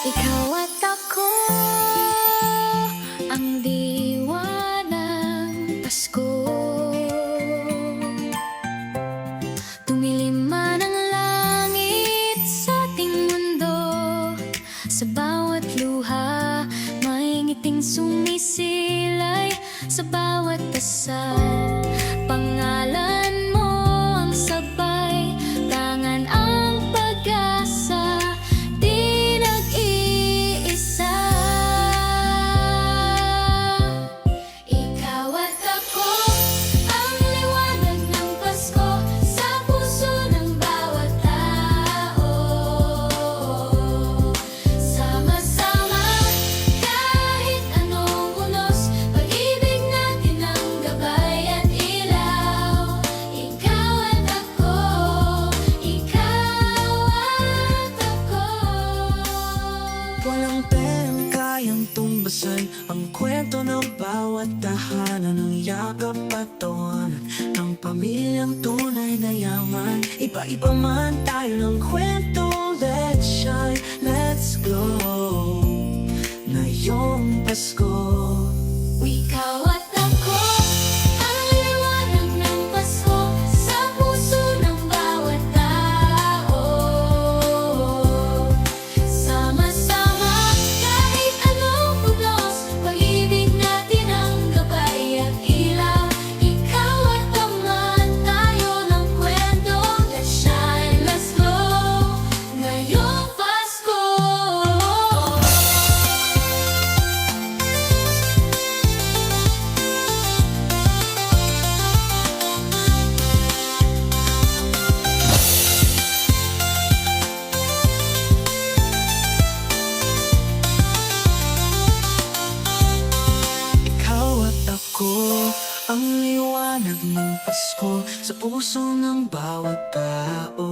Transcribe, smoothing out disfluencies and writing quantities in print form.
Ikaw at ako, ang diwa ng Pasko. Tumilim man ang langit sa ating mundo, sa bawat luha may ngiting sumisilay, sa bawat dasal pangalan mo ang sabay, tangan ang pag-asa, di nag-iisa. Ikaw at ako, ang liwanag ng Pasko sa puso ng bawat tao. Sama-sama kahit anong unos, pag-ibig natin ang gabay at ilaw. Ikaw at ako, ikaw at ako. Walang perang kayang tumbasan ang kwento ng bawat tahanan, ng yakap at tawanan ng pamilyang tunay na yaman. Iba-iba man tayo ng kwento, let's shine, let's glow ngayong Pasko. Ikaw at ako, ang liwanag ng Pasko sa puso ng bawat tao. Sama-sama kahit anong unos, pag-ibig natin ang gabay at ilaw. Ikaw at taman tayo ng kwento, let's shine, let's glow ngayong Pasko. Ikaw at ako, ang liwanag ng Pasko sa puso ng bawat tao.